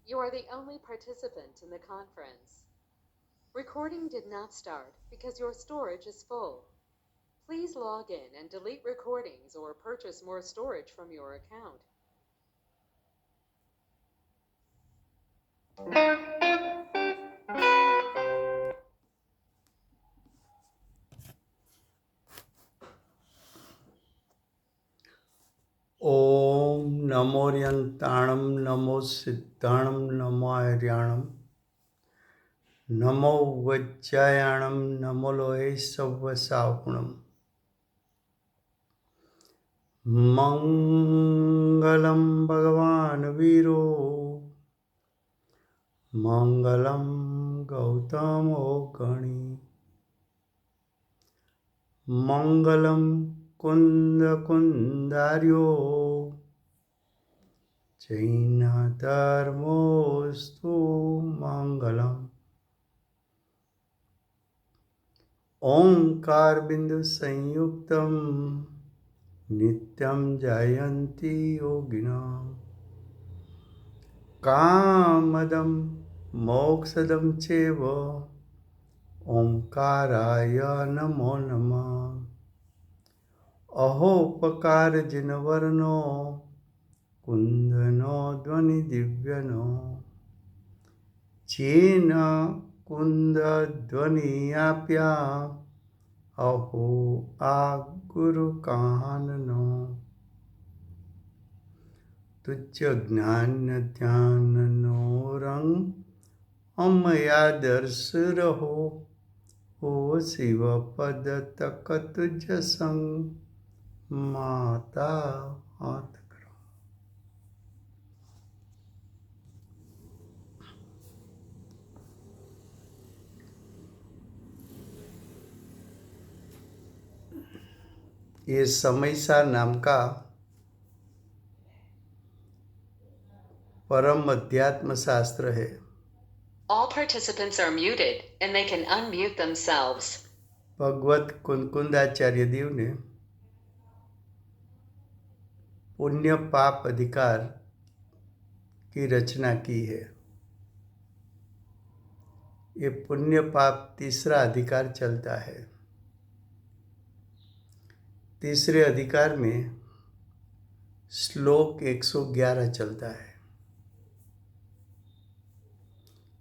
You are the only participant in the conference. Recording did not start because your storage is full. Please log in and delete recordings or purchase more storage from your account. ॐ नमोऽर्यन्ताणं नमो सिद्धाणं नमो आर्याणं नमो वज्रायाणं नमो लोहे सव्वसाहुणम् मङ्गलं भगवान् वीरो मङ्गलं गौतमो गणी मङ्गलं कुन्दकुन्दार्यो जैनधर्मोऽस्तु मङ्गलम् ओंकार बिंदु संयुक्तम नित्यं जयन्ति योगिना कामदं मोक्षदं चैव ओंकाराय नमो नमः अहोपकार जिनवर्णो कुंदनो ध्वनि दिव्यनो चेन कुंद ध्वनियाप्या अहो आ गुरु काननो तुच्छ ज्ञान ध्यान नो रंग अमया दर्श रहो ओ शिव पद तक तुझ संग माता हाथ करो। ये समयसार नाम का परम अध्यात्म शास्त्र है। All participants are muted and they can unmute themselves. भगवत कुंकुंदाचार्य देव ने पुण्य पाप अधिकार की रचना की है। ये पुण्य पाप तीसरा अधिकार चलता है। तीसरे अधिकार में श्लोक 111 चलता है।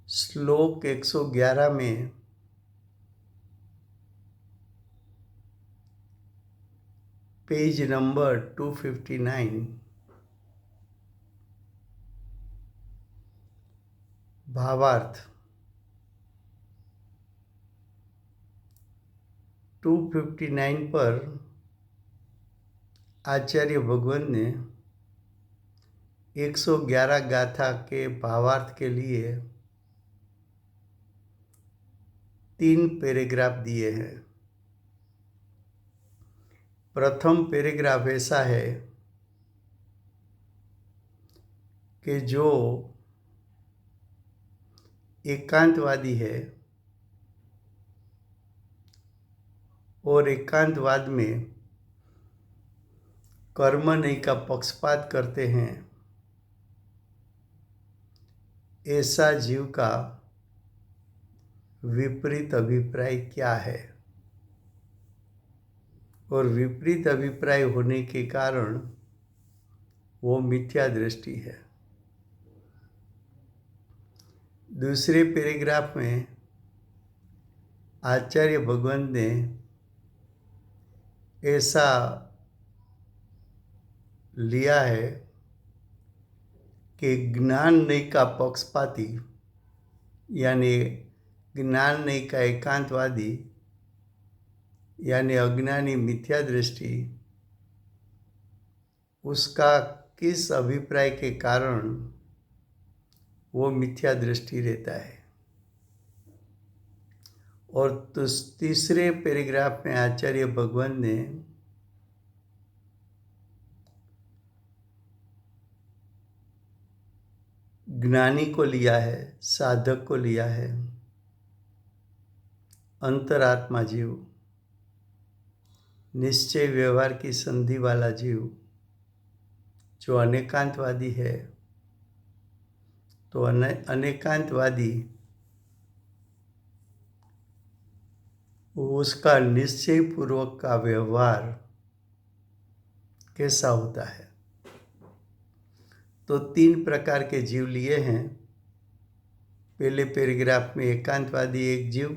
श्लोक 111 में पेज नंबर 259 भावार्थ 259 पर आचार्य भगवान ने 111 गाथा के भावार्थ के लिए 3 पैराग्राफ दिए हैं। प्रथम पैराग्राफ ऐसा है कि जो एकांतवादी है और एकांतवाद में कर्म नहीं का पक्षपात करते हैं, ऐसा जीव का विपरीत अभिप्राय क्या है और विपरीत अभिप्राय होने के कारण वो मिथ्या दृष्टि है। दूसरे पैराग्राफ में आचार्य भगवान ने ऐसा लिया है कि ज्ञान नहीं का पक्षपाती यानी ज्ञान नहीं का एकांतवादी यानी अज्ञानी मिथ्या दृष्टि उसका किस अभिप्राय के कारण वो मिथ्या दृष्टि रहता है। और तीसरे पैराग्राफ में आचार्य भगवान ने ज्ञानी को लिया है, साधक को लिया है, अंतरात्मा जीव, निश्चय व्यवहार की संधि वाला जीव जो अनेकांतवादी है, तो अनेकांतवादी उसका निश्चय पूर्वक का व्यवहार कैसा होता है। तो 3 प्रकार के जीव लिए हैं। पहले पैराग्राफ में एकांतवादी एक जीव,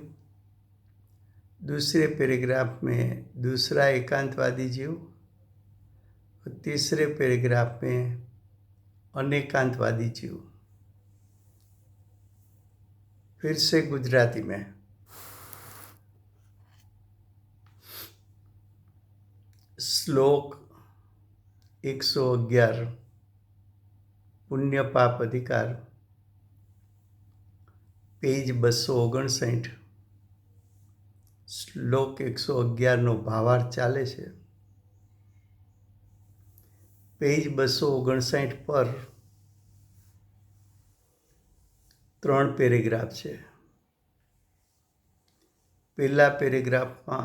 दूसरे पैराग्राफ में दूसरा एकांतवादी जीव, और तीसरे पैराग्राफ में अनेकांतवादी जीव। फिर से गुजराती में। श्लोक 111 पुण्य पाप अधिकार, पेज 259। શ્લોક 111નો ભાવાર્થ ચાલે છે। પેજ 259 પર 3 પેરેગ્રાફ છે। પહેલા પેરેગ્રાફમાં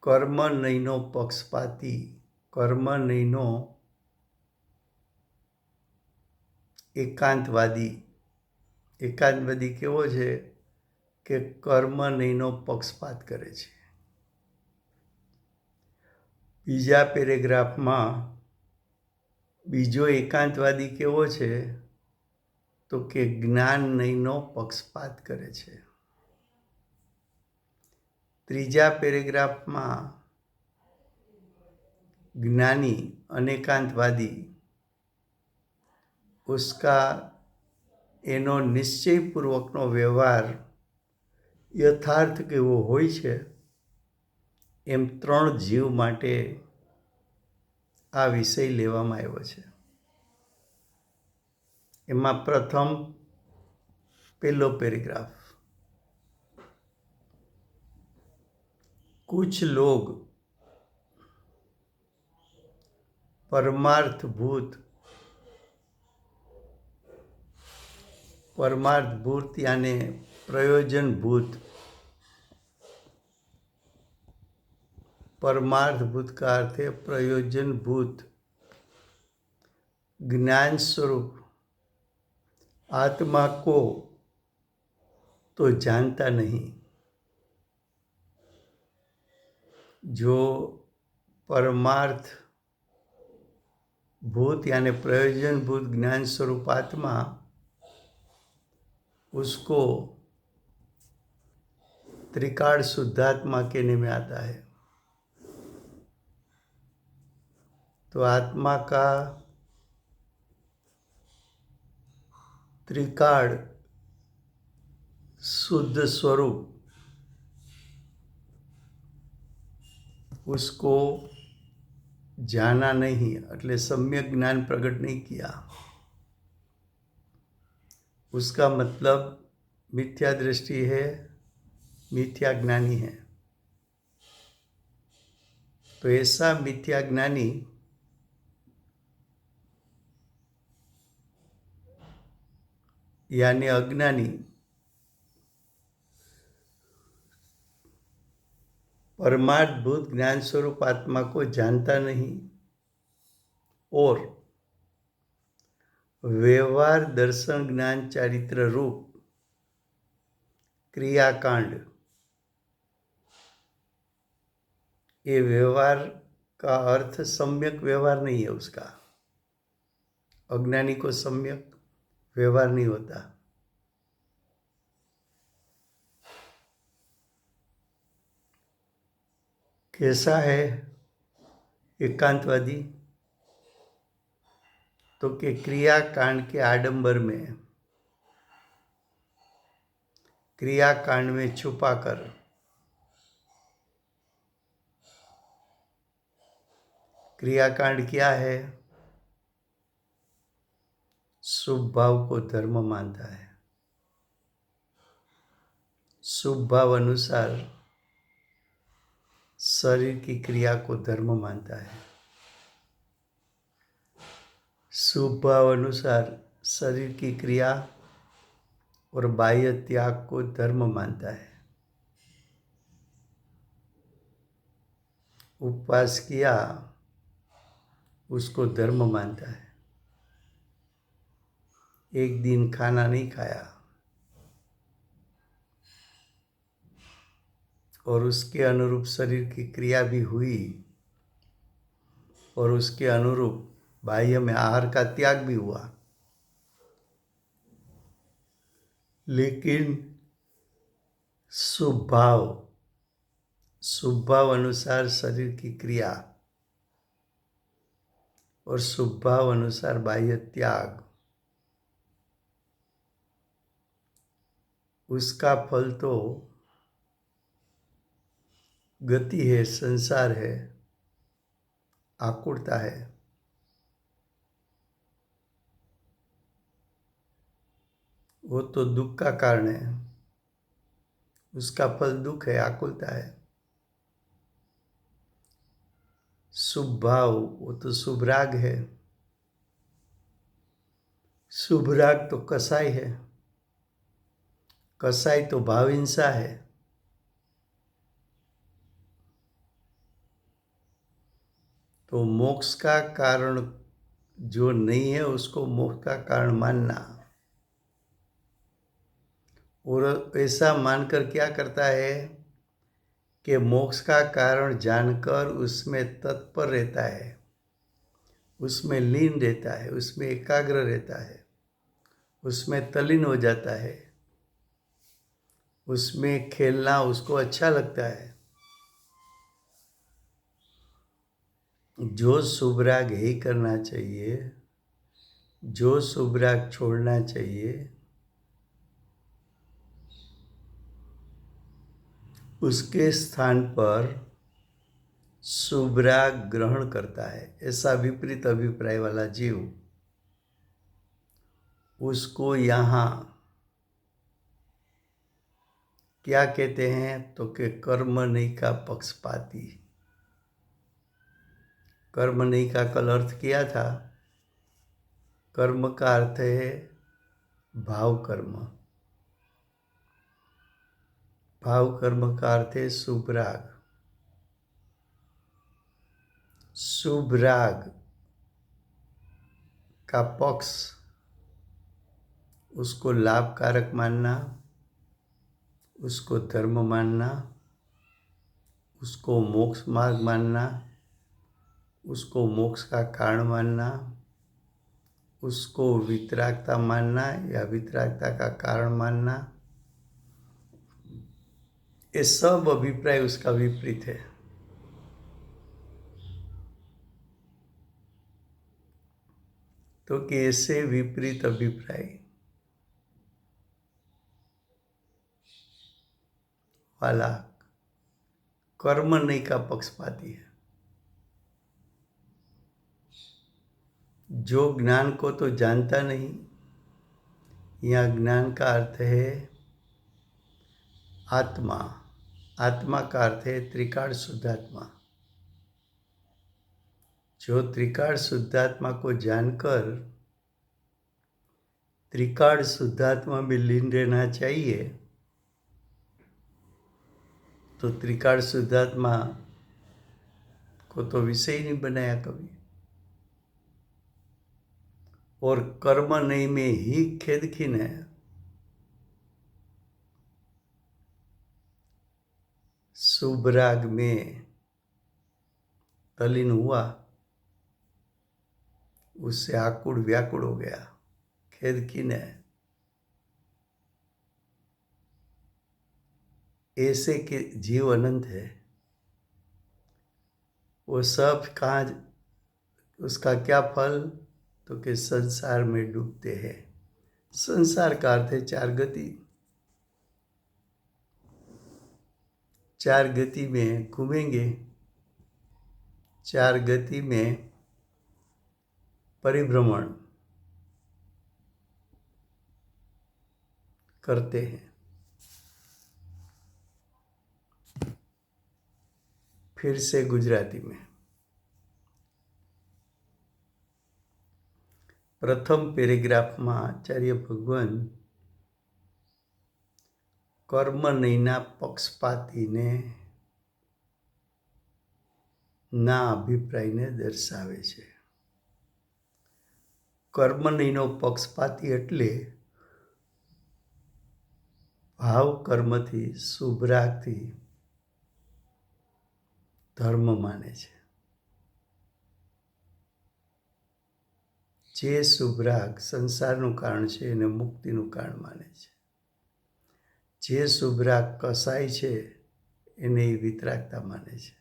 કર્મ નહીંનો પક્ષપાતી, કર્મ નહીંનો એકાંતવાદી। એકાંતવાદી કેવો છે કે કર્મ નહીંનો પક્ષપાત કરે છે। બીજા પેરેગ્રાફમાં બીજો એકાંતવાદી કેવો છે તો કે જ્ઞાન નહીંનો પક્ષપાત કરે છે। ત્રીજા પેરેગ્રાફમાં જ્ઞાની अनेकांतवादी उसका એનો નિશ્ચયપૂર્વકનો વ્યવહાર યથાર્થ કેવો હોય છે એમ 3 જીવ માટે આ વિષય લેવામાં આવ્યો છે। એમાં પ્રથમ પહેલો पैराग्राफ, कुछ लोग परमार्थभूत यानी प्रयोजनभूत, परमार्थभूत का अर्थ है प्रयोजनभूत ज्ञान स्वरूप आत्मा को तो जानता नहीं। जो परमार्थ भूत यानी प्रयोजन भूत ज्ञान स्वरूप आत्मा, उसको त्रिकाल शुद्धात्मा कहने में आता है। तो आत्मा का त्रिकाल शुद्ध स्वरूप उसको जाना नहीं, એટલે सम्यक ज्ञान प्रकट नहीं किया। उसका मतलब मिथ्या दृष्टि है, मिथ्या ज्ञानी है। तो ऐसा मिथ्या ज्ञानी यानी अज्ञानी परमार्थभूत ज्ञान स्वरूप आत्मा को जानता नहीं और व्यवहार दर्शन ज्ञान चारित्र रूप क्रियाकांड, ये व्यवहार का अर्थ सम्यक व्यवहार नहीं है। उसका अज्ञानी को सम्यक व्यवहार नहीं होता। कैसा है एकांतवादी तो कि क्रियाकांड के आडंबर में, क्रियाकांड में छुपाकर क्रियाकांड क्या है, शुभ भाव को धर्म मानता है। शुभ भाव अनुसार शरीर की क्रिया को धर्म मानता है। शुभ भाव अनुसार शरीर की क्रिया और बाह्य त्याग को धर्म मानता है। उपवास किया उसको धर्म मानता है। एक दिन खाना नहीं खाया और उसके अनुरूप शरीर की क्रिया भी हुई और उसके अनुरूप बाह्य में आहार का त्याग भी हुआ, लेकिन शुभ भाव अनुसार शरीर की क्रिया और शुभ भाव अनुसार बाह्य त्याग, उसका फल तो गति है, संसार है, आकुलता है। वो तो दुख का कारण है, उसका फल दुख है, आकुलता है। शुभ भाव वो तो शुभ राग है, शुभ राग तो कसाई है, कसाई तो भाव हिंसा है। तो मोक्ष का कारण जो नहीं है उसको मोक्ष का कारण मानना, और ऐसा मानकर क्या करता है कि मोक्ष का कारण जानकर उसमें तत्पर रहता है, उसमें लीन रहता है, उसमें एकाग्र रहता है, उसमें तल्लीन हो जाता है, उसमें खेलना उसको अच्छा लगता है। जो शुभ राग ही करना चाहिए, जो शुभ राग छोड़ना चाहिए, उसके स्थान पर शुभ राग ग्रहण करता है। ऐसा विपरीत अभिप्राय वाला जीव, उसको यहाँ क्या कहते हैं तो कि कर्म नहीं का पक्षपाती। कर्म नहीं का कल अर्थ किया था। कर्म का अर्थ है भाव कर्म, भाव कर्म का अर्थ है शुभ राग। शुभ राग का पक्ष उसको लाभकारक मानना, उसको धर्म मानना, उसको मोक्ष मार्ग मानना, उसको मोक्ष का कारण मानना, उसको वितरागता मानना या वितरागता का कारण मानना, ये सब अभिप्राय उसका विपरीत है। तो कैसे विपरीत अभिप्राय वाला कर्म नहीं का पक्षपाती है। जो ज्ञान को तो जानता नहीं, यहाँ ज्ञान का अर्थ है आत्मा, आत्मा का अर्थ है त्रिकाल शुद्धात्मा। जो त्रिकाल शुद्धात्मा को जानकर त्रिकाल शुद्धात्मा में लीन रहना चाहिए, तो त्रिकाल शुद्धात्मा को तो विषय ही नहीं बनाया कभी, और कर्म नहीं में ही खेद खीन है। शुभ राग में तल्लीन हुआ, उससे आकुड़ व्याकुड़ हो गया, खेद खीन है। ऐसे के जीव अनंत है। वो सब कहाँ, उसका क्या फल तो कि संसार में डूबते हैं। संसार का अर्थ है चार गति, चार गति में घूमेंगे, चार गति में परिभ्रमण करते हैं। फिर से गुजराती में प्रथम પેરેગ્રાફમાં આચાર્ય ભગવાન કર્મ નહીંના પક્ષપાતીને ના અભિપ્રાયને દર્શાવે છે. કર્મનીનો પક્ષપાતી એટલે ભાવ કર્મથી શુભરાગથી ધર્મ માને છે. જે શુભરાગ સંસારનું કારણ છે એને મુક્તિનું કારણ માને છે. જે શુભરાગ કસાય છે એને એ વિતરાગતા માને છે.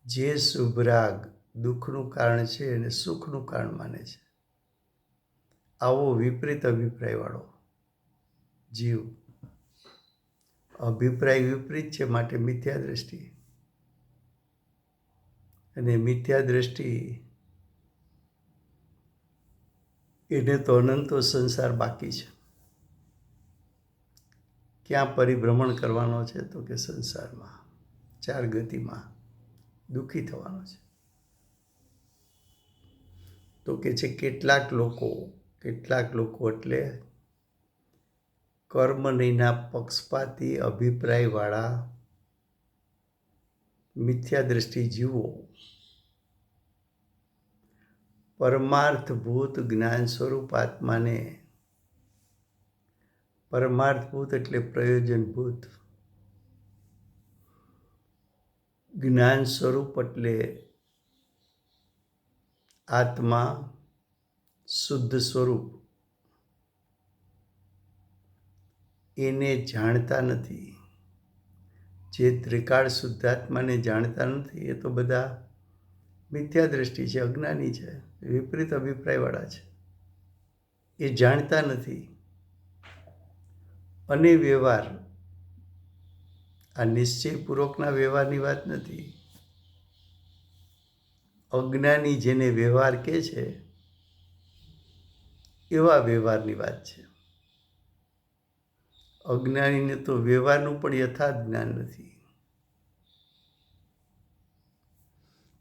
જે શુભરાગ દુઃખનું કારણ છે એને સુખનું કારણ માને છે. આવો વિપરીત અભિપ્રાયવાળો જીવ. અભિપ્રાય વિપરીત છે માટે મિથ્યા દ્રષ્ટિ, અને મિથ્યા દ્રષ્ટિ એને તો અનંતો સંસાર બાકી છે. ક્યાં પરિભ્રમણ કરવાનો છે? તો કે સંસારમાં, ચાર ગતિમાં દુઃખી થવાનો છે. તો કે છે કેટલાક લોકો એટલે કર્મનીના પક્ષપાતી અભિપ્રાયવાળા મિથ્યા દ્રષ્ટિ જીવો પરમાર્થભૂત જ્ઞાન સ્વરૂપ આત્માને, પરમાર્થભૂત એટલે પ્રયોજનભૂત, જ્ઞાન સ્વરૂપ એટલે આત્મા શુદ્ધ સ્વરૂપ, એને જાણતા નથી. જે ત્રિકાળ શુદ્ધાત્માને જાણતા નથી એ તો બધા મિથ્યા દ્રષ્ટિ છે, અજ્ઞાની છે, વિપરીત અભિપ્રાયવાળા છે. એ જાણતા નથી. અને વ્યવહાર, આ નિશ્ચયપૂર્વકના વ્યવહારની વાત નથી. અજ્ઞાની જેને વ્યવહાર કહે છે એવા વ્યવહારની વાત છે. અજ્ઞાનીને તો વ્યવહારનું પણ યથાર્થ જ્ઞાન નથી.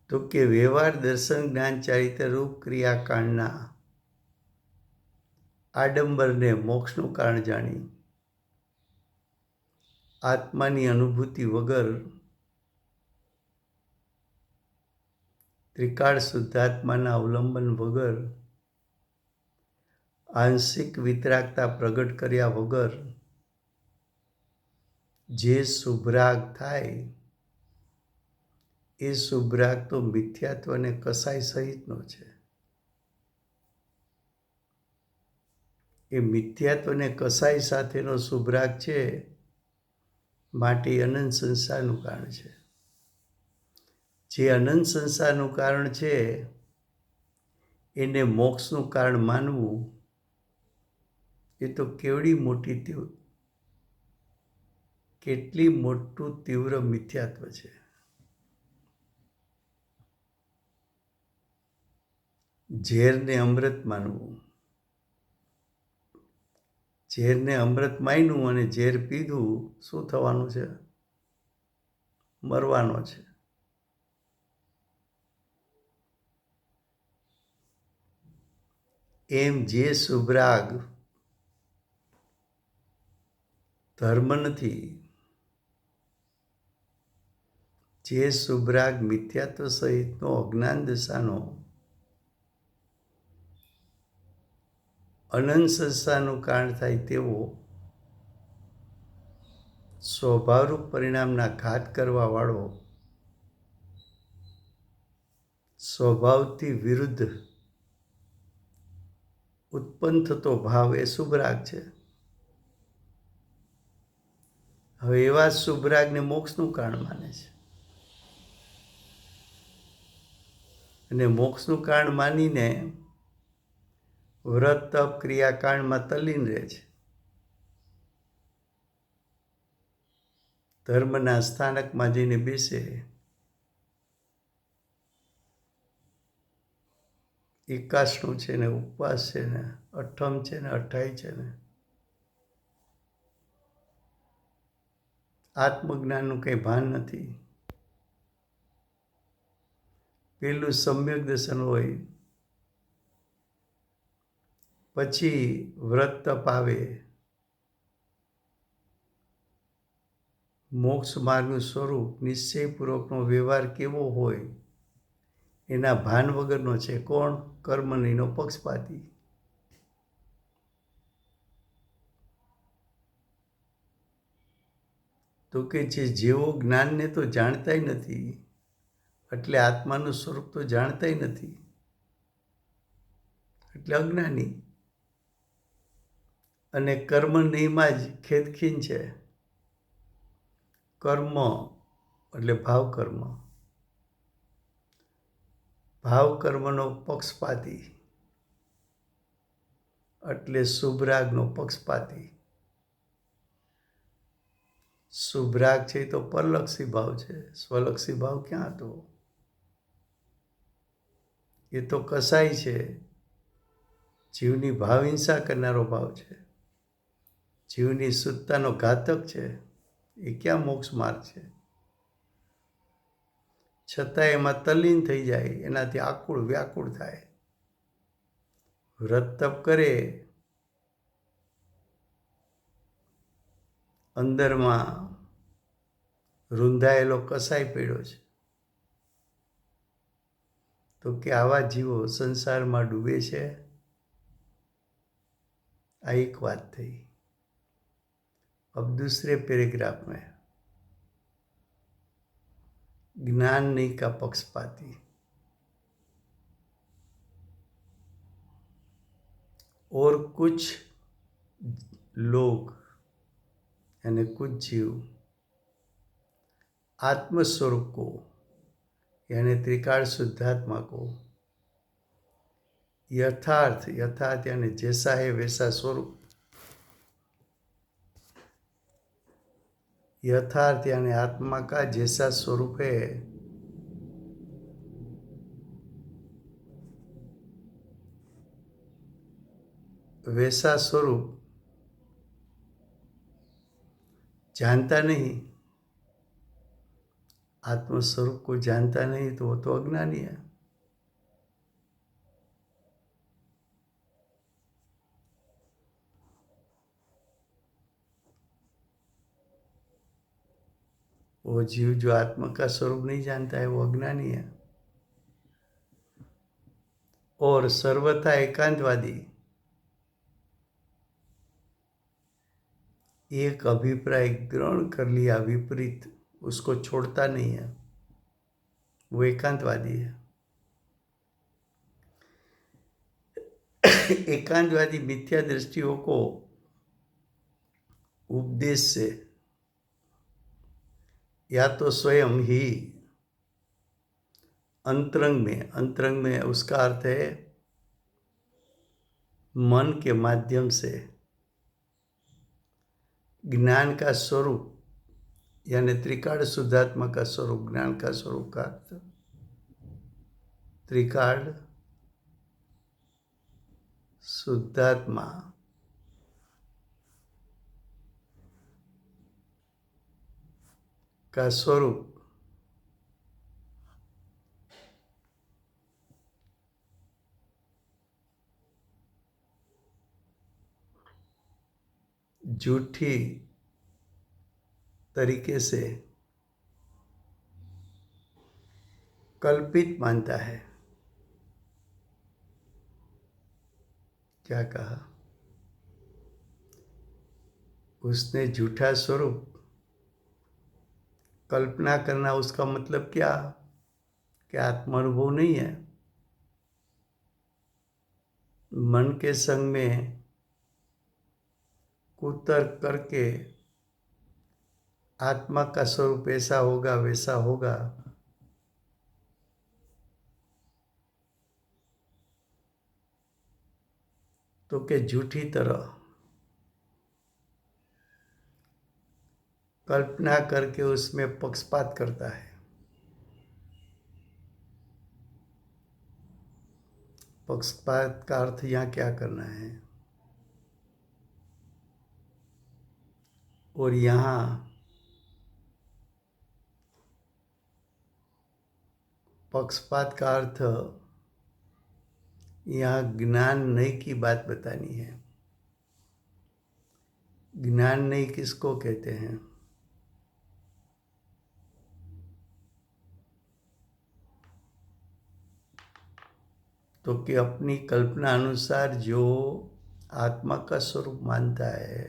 તો કે વ્યવહાર દર્શન જ્ઞાન ચારિત્ર રૂપ ક્રિયાકાંડના આડંબરને મોક્ષનું કારણ જાણી આત્માની અનુભૂતિ વગર ત્રિકાળ શુદ્ધાત્માના અવલંબન વગર આંશિક વિતરાગતા પ્રગટ કર્યા વગર જે શુભરાગ થાય એ શુભરાગ તો મિથ્યાત્વ અને કસાય સહિતનો છે. એ મિથ્યાત્વ અને કસાય સાથેનો શુભરાગ છે માટે અનંત સંસારનું કારણ છે. જે અનંત સંસારનું કારણ છે એને મોક્ષનું કારણ માનવું એ તો કેટલી મોટું તીવ્ર મિથ્યાત્વ છે. ઝેરને અમૃત માનવું, ઝેરને અમૃત માન્યું અને ઝેર પીધું, શું થવાનું છે? મરવાનો છે. એમ જે શુભરાગ ધર્મ નથી, જે શુભરાગ મિથ્યાત્વ સહિતનો અજ્ઞાન દશાનો અનંત સંસારનું કારણ થાય તેવો સ્વભાવરૂપ પરિણામના ઘાત કરવાવાળો સ્વભાવથી વિરુદ્ધ ઉત્પન્ન થતો ભાવ એ શુભરાગ છે. હવે એવા શુભરાગને મોક્ષનું કારણ માને છે અને મોક્ષનું કારણ માનીને વ્રત તપ ક્રિયાકાંડમાં તલ્લીન રહે છે. ધર્મના સ્થાનકમાં જઈને બેસે, એકાશનું છે ને ઉપવાસ છે ને અઠમ છે ને અઠાઈ છે ને આત્મજ્ઞાનનું કંઈ ભાન નથી. પેલું સમ્યક દર્શન હોય, પછી વ્રત તપ આવે, મોક્ષ માર્ગનું સ્વરૂપ નિશ્ચયપૂર્વકનો વ્યવહાર કેવો હોય એના ભાન વગરનો છે. કોણ? કર્મણીનો પક્ષપાતી. તો કે જે જેવો જ્ઞાનને તો જાણતાય નથી, એટલે આત્માનું સ્વરૂપ તો જાણતાય નથી, એટલે અજ્ઞાની. અને કર્મણીમાં જ ખેદખીન છે. કર્મ એટલે ભાવ કર્મ, ભાવ કર્મનો પક્ષપાતી એટલે શુભરાગનો પક્ષપાતી. શુભરાગ છે તો પરલક્ષી ભાવ છે, સ્વલક્ષી ભાવ ક્યાં હતો? એ તો કસાય છે, જીવની ભાવહિંસા કરનારો ભાવ છે, જીવની શુદ્ધતાનો ઘાતક છે. એ ક્યાં મોક્ષ માર્ગ છે? છતાં એમાં તલ્લીન થઈ જાય, એનાથી આકુળ વ્યાકુળ થાય. વ્રત તપ કરે, અંદરમાં રૂંધાયેલો કસાય પડ્યો છે. તો કે આવા જીવો સંસારમાં ડૂબે છે. આ એક વાત થઈ. अब दूसरे पैराग्राफ में ज्ञान नहीं का पक्षपाती और कुछ लोग यानी कुछ जीव आत्मस्वरूप को यानी त्रिकाल शुद्धात्मा को यथार्थ यानी जैसा है वैसा स्वरूप, यथार्थ यानी आत्मा का जैसा स्वरूप है वैसा स्वरूप जानता नहीं. आत्म स्वरूप को जानता नहीं तो वो तो अज्ञानी है. वो जीव जो आत्मा का स्वरूप नहीं जानता है वो अज्ञानी है. और सर्वथा एकांतवादी एक अभिप्राय ग्रहण कर लिया विपरीत, उसको छोड़ता नहीं है, वो एकांतवादी है. एकांतवादी मिथ्या दृष्टियों को उपदेश से या तो स्वयं ही अंतरंग में उसका अर्थ है मन के माध्यम से ज्ञान का स्वरूप यानी त्रिकाल शुद्धात्मा का स्वरूप, ज्ञान का स्वरूप का अर्थ त्रिकाल शुद्धात्मा का स्वरूप झूठी तरीके से कल्पित मानता है. क्या कहा? उसने झूठा स्वरूप कल्पना करना, उसका मतलब क्या? कि आत्मानुभव नहीं है. मन के संग में कुतर्क करके आत्मा का स्वरूप ऐसा होगा वैसा होगा, तो के झूठी तरह कल्पना करके उसमें पक्षपात करता है. पक्षपात का अर्थ यहाँ क्या करना है? और यहाँ पक्षपात का अर्थ यहाँ ज्ञान नहीं की बात बतानी है. ज्ञान नहीं किसको कहते हैं? तो कि अपनी कल्पना अनुसार जो आत्मा का स्वरूप मानता है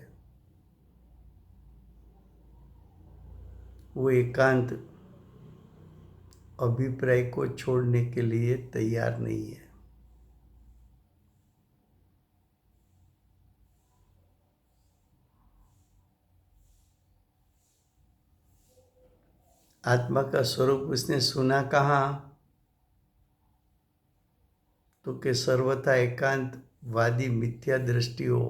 वो एकांत अभिप्राय को छोड़ने के लिए तैयार नहीं है। आत्मा का स्वरूप उसने सुना कहाँ? तो कि सर्वथा एकांतवादी मिथ्या दृष्टि हो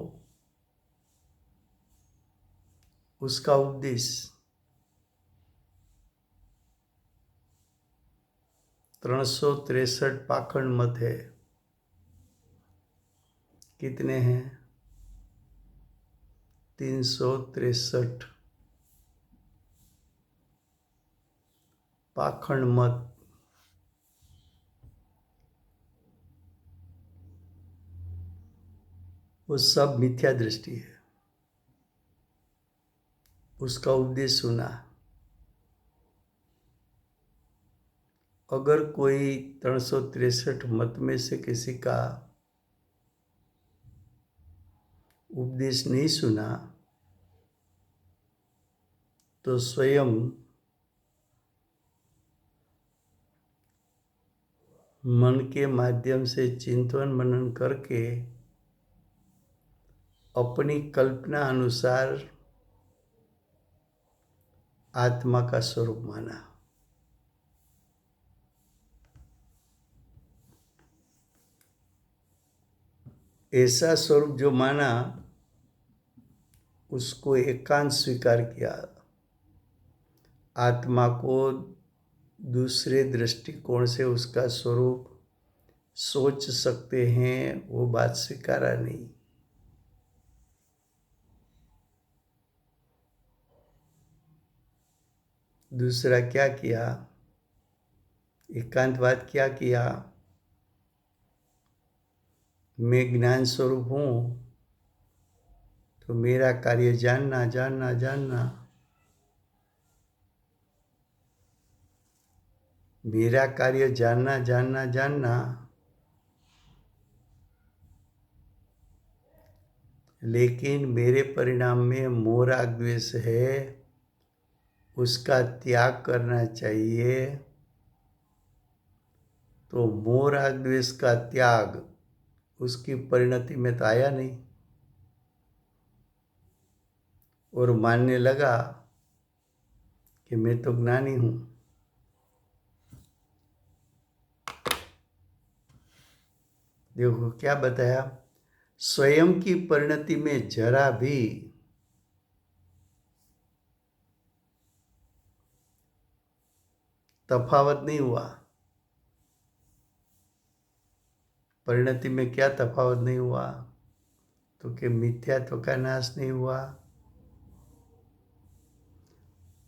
उसका उपदेश 363 पाखंड मत है। कितने हैं? 363 पाखंड मत। वो सब मिथ्या दृष्टि है। उसका उपदेश सुना। अगर कोई 363 मत में से किसी का उपदेश नहीं सुना तो स्वयं मन के माध्यम से चिंतन मनन करके अपनी कल्पना अनुसार आत्मा का स्वरूप माना। ऐसा स्वरूप जो माना उसको एकांत स्वीकार किया। आत्मा को दूसरे दृष्टिकोण से उसका स्वरूप सोच सकते हैं, वो बात स्वीकारा नहीं। दूसरा क्या किया? एकांतवाद क्या किया? मैं ज्ञान स्वरूप हूँ तो मेरा कार्य जानना जानना जानना। मेरा कार्य जानना जानना जानना, लेकिन मेरे परिणाम में मोह राग द्वेष है, उसका त्याग करना चाहिए। तो मोह राग द्वेष का त्याग उसकी परिणति में तो आया नहीं और मानने लगा कि मैं तो ज्ञानी हूँ। देखो क्या बताया, स्वयं की परिणति में जरा भी तफावत नहीं हुआ। परिणति में क्या तफावत नहीं हुआ? तो कि मिथ्यात्व का नाश नहीं हुआ,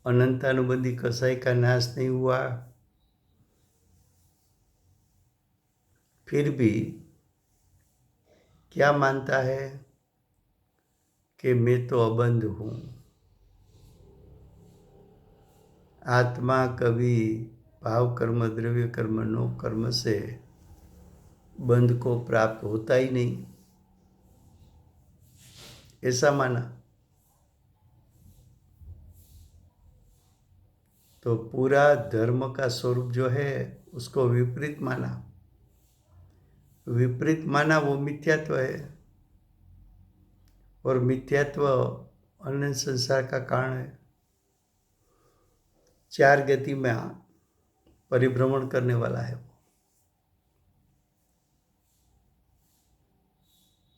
अनंतानुबंधी कसाई का नाश नहीं हुआ। फिर भी क्या मानता है कि मैं तो अबंध हूँ। आत्मा कभी भाव कर्म द्रव्य कर्म नो कर्म से बंध को प्राप्त होता ही नहीं, ऐसा माना। तो पूरा धर्म का स्वरूप जो है उसको विपरीत माना। विपरीत माना वो मिथ्यात्व है और मिथ्यात्व अनंत संसार का कारण है। 4 गति में परिभ्रमण करने वाला है।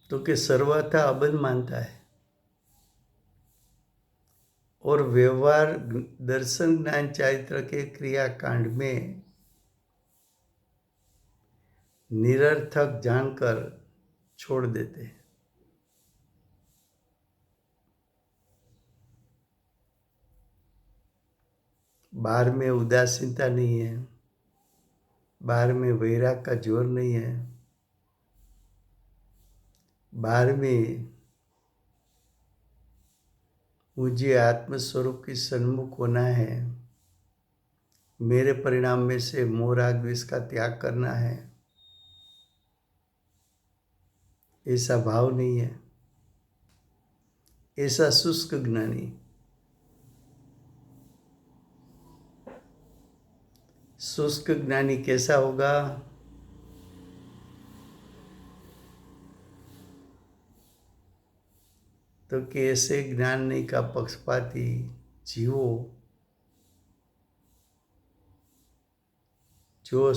तो कि सर्वथा अबंध मानता है और व्यवहार दर्शन ज्ञान चारित्र के क्रियाकांड में निरर्थक जानकर छोड़ देते हैं। बाहर में उदासीनता नहीं है, बाहर में वैराग का जोर नहीं है, बाहर में मुझे आत्मस्वरूप की सन्मुख होना है, मेरे परिणाम में से मोह राग द्वेष का त्याग करना है, ऐसा भाव नहीं है। ऐसा शुष्क ज्ञानी, शुष्क ज्ञानी कैसा होगा? तो कि ऐसे ज्ञान नहीं का पक्षपाती जीवो जो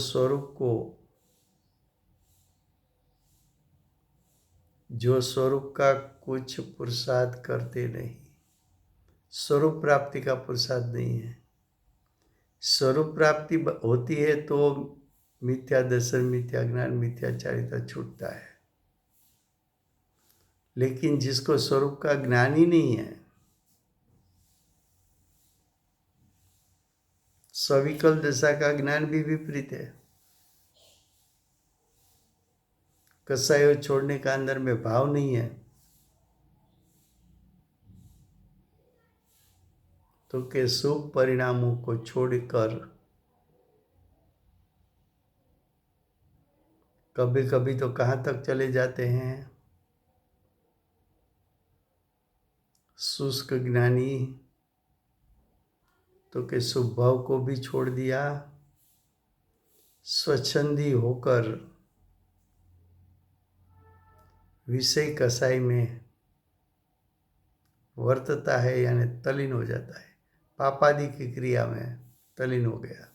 स्वरूप का कुछ पुरुषार्थ करते नहीं। स्वरूप प्राप्ति का पुरुषार्थ नहीं है। स्वरूप प्राप्ति होती है तो मिथ्या दर्शन, मिथ्या ज्ञान, मिथ्याचारिता छूटता है। लेकिन जिसको स्वरूप का ज्ञान ही नहीं है, सविकल दशा का ज्ञान भी विपरीत है। कसायो छोड़ने का अंदर में भाव नहीं है, तो के शुभ परिणामों को छोड़कर कभी कभी तो कहाँ तक चले जाते हैं? शुष्क ज्ञानी तो के शुभ भाव को भी छोड़ दिया, स्वच्छंदी होकर विषय कसाई में वर्तता है, यानी तल्लीन हो जाता है, पापादि की क्रिया में तल्लीन हो गया।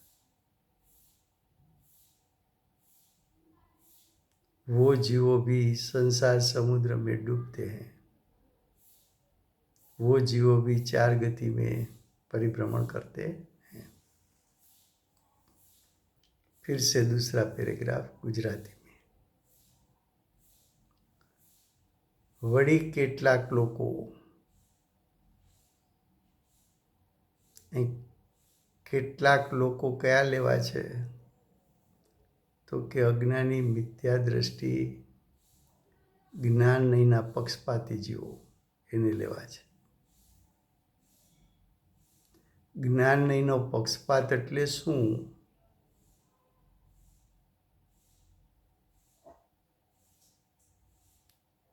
वो जीवो भी संसार समुद्र में डूबते हैं। वो जीवो भी चार गति में परिभ्रमण करते हैं। फिर से दूसरा पैराग्राफ गुजराती में। वड़ी કેટલાક લોકો, કેટલાક લોકો કયા લેવા છે? તો કે અજ્ઞાની, મિથ્યા દ્રષ્ટિ, જ્ઞાન નહીંના પક્ષપાતી જીવો એને લેવા છે। જ્ઞાન નહીંનો પક્ષપાત એટલે શું?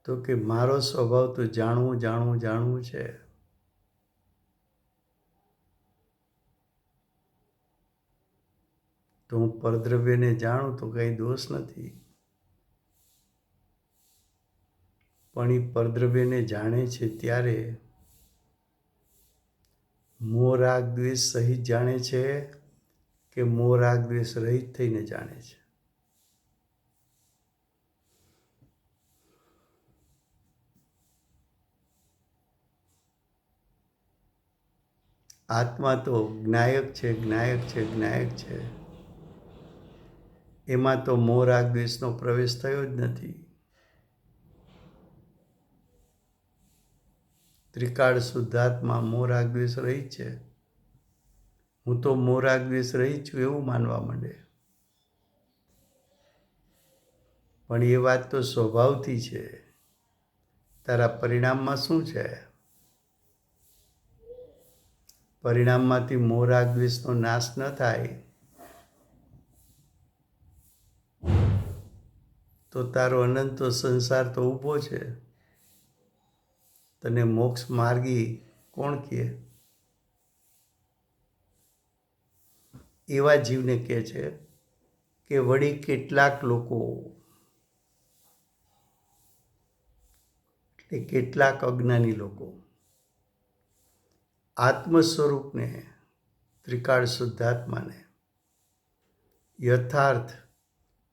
તો કે મારો સ્વભાવ તો જાણવું જાણવું જાણવું છે, તો હું પરદ્રવ્યને જાણું તો કંઈ દોષ નથી, પણ એ પરદ્રવ્યને જાણે છે ત્યારે મોહ રાગ દ્વેષ સહિત જાણે છે કે મોહ રાગ દ્વેષ રહિત થઈને જાણે છે? આત્મા તો જ્ઞાયક છે, જ્ઞાયક છે, જ્ઞાયક છે, એમાં તો મોહ રાગ દ્વેષનો પ્રવેશ થયો જ નથી। ત્રિકાળ શુદ્ધાત્મા મોહ રાગ દ્વેષ રહિત છે। હું તો મોહ રાગ દ્વેષ રહિત છું એવું માનવા માંડે, પણ એ વાત તો સ્વભાવથી છે। તારા પરિણામમાં શું છે? પરિણામમાંથી મોહ રાગ દ્વેષનો નાશ ન થાય તો તારો અનંતો સંસાર તો ઊભો છે। તને મોક્ષ માર્ગી કોણ કહે? એવા જીવને કહે છે કે વળી કેટલાક લોકો, એટલે કેટલાક અજ્ઞાની લોકો આત્મ સ્વરૂપને, ત્રિકાળ શુદ્ધાત્માને યથાર્થ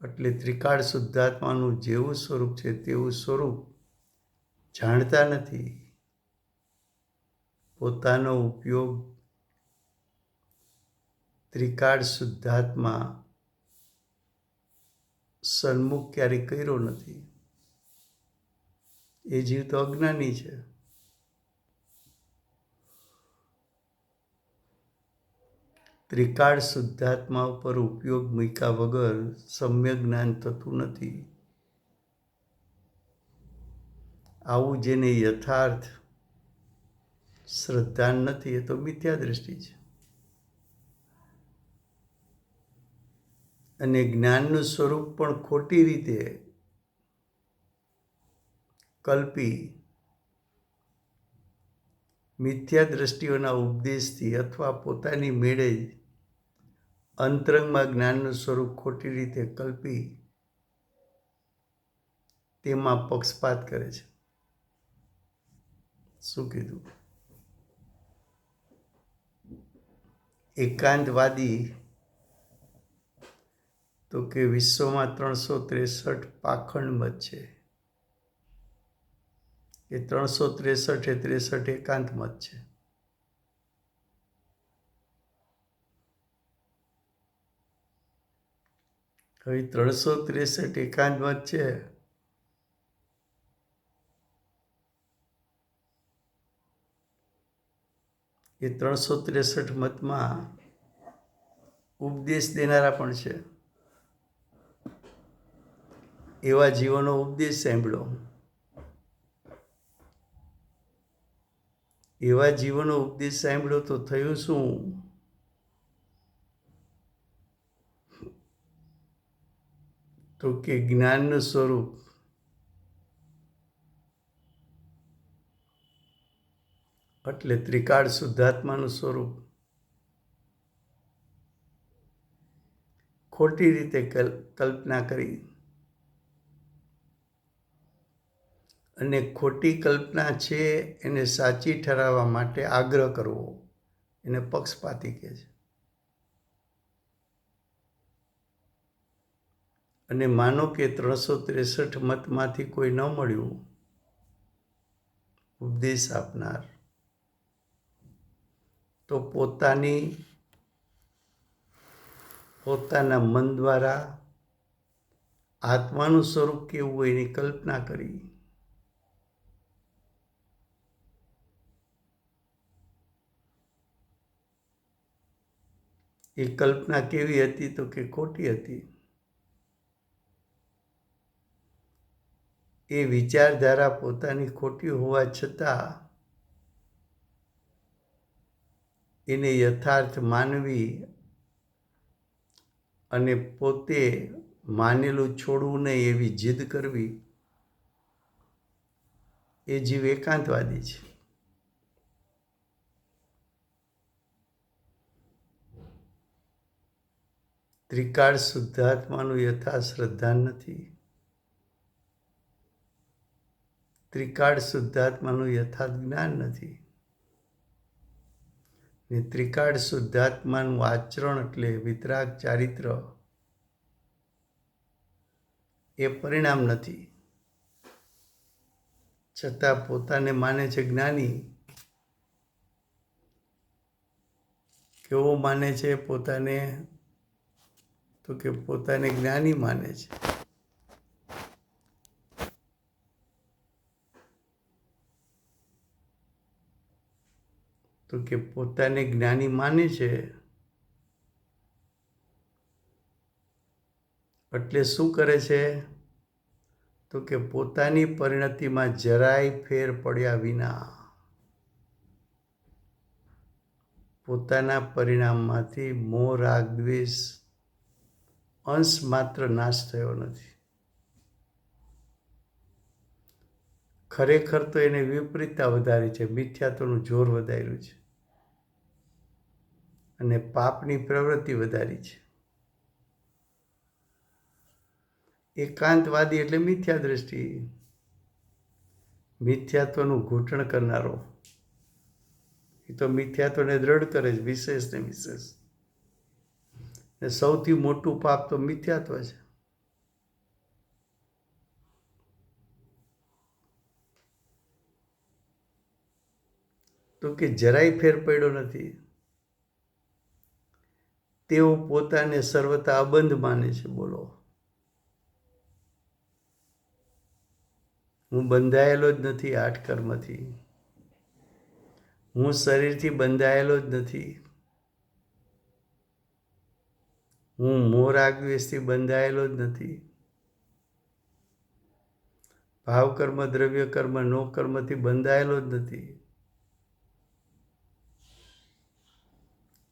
એટલે ત્રિકાળ શુદ્ધાત્માનું જેવું સ્વરૂપ છે તેવું સ્વરૂપ જાણતા નથી। પોતાનો ઉપયોગ ત્રિકાળ શુદ્ધાત્મા સન્મુખ ક્યારેય કર્યો નથી। એ જીવ તો અજ્ઞાની છે। ત્રિકાળ શુદ્ધાત્મા ઉપર ઉપયોગ મૂક્યા વગર સમ્યક જ્ઞાન થતું નથી। આવું જેને યથાર્થ શ્રદ્ધા નથી, એ તો મિથ્યા દ્રષ્ટિ છે। અને જ્ઞાનનું સ્વરૂપ પણ ખોટી રીતે કલ્પી મિથ્યા દ્રષ્ટિઓના ઉપદેશથી અથવા પોતાની મેળે જ અંતરંગમાં જ્ઞાનનું સ્વરૂપ ખોટી રીતે કલ્પી તેમાં પક્ષપાત કરે છે. શું કીધું? એકાંતવાદી તો કે વિશ્વમાં 363 પાખંડ મત છે. એ 363 એ 63 એકાંત મત છે. હવે 363 એકાંત મત છે. એ 363 મતમાં ઉપદેશ દેનારા પણ છે. એવા જીવોનો ઉપદેશ સાંભળ્યો. એવા જીવોનો ઉપદેશ સાંભળ્યો તો થયું શું? તો કે જ્ઞાનનું સ્વરૂપ એટલે ત્રિકાળ શુદ્ધાત્માનું સ્વરૂપ ખોટી રીતે કલ્પના કરી અને ખોટી કલ્પના છે એને સાચી ઠરાવવા માટે આગ્રહ કરવો એને પક્ષપાતી કહે છે. અને માનો કે 363 મતમાંથી કોઈ ન મળ્યું ઉપદેશ આપનાર, તો પોતાના મન દ્વારા આત્માનું સ્વરૂપ કેવું હોય એની કલ્પના કરી એ કલ્પના કેવી હતી? તો કે ખોટી હતી. એ વિચારધારા પોતાની ખોટી હોવા છતાં એને યથાર્થ માનવી અને પોતે માનેલું છોડવું નહીં એવી જીદ કરવી, એ જીવ એકાંતવાદી છે. ત્રિકાળ શુદ્ધાત્માનું યથાશ્રદ્ધા નથી. ત્રિકાળ શુદ્ધાત્માનું યથાર્થ જ્ઞાન નથી. ને ત્રિકાળ શુદ્ધાત્માનું આચરણ એટલે વિતરાગ ચારિત્ર એ પરિણામ નથી. છતાં પોતાને માને છે જ્ઞાની. કેવો માને છે પોતાને? તો કે પોતાને જ્ઞાની માને છે. તો કે પોતાને જ્ઞાની માને છે એટલે શું કરે છે? તો કે પોતાની પરિણતિમાં જરાય ફેર પડ્યા વિના પોતાના પરિણામમાંથી મોહ રાગ દ્વેષ અંશ માત્ર નાશ થયો નથી. ખરેખર તો એને વિપરીતતા વધારી છે, મિથ્યાત્વનું જોર વધાર્યું છે અને પાપની પ્રવૃત્તિ વધારી છે. એકાંતવાદી એટલે મિથ્યા દ્રષ્ટિ, મિથ્યાત્વનું ઘૂંટણ કરનારો. એ તો મિથ્યાત્વને દ્રઢ કરે છે, વિશેષ ને વિશેષ. ને સૌથી મોટું પાપ તો મિથ્યાત્વ છે. તો કે જરાય ફેર પડ્યો નથી. તેઓ પોતાને સર્વથા અબંધ માને છે. બોલો, હું બંધાયેલો જ નથી 8 કર્મથી. હું શરીરથી બંધાયેલો જ નથી. હું મોહ રાગ દ્વેષથી બંધાયેલો જ નથી. ભાવ કર્મ, દ્રવ્ય કર્મ, નો કર્મથી બંધાયેલો જ નથી.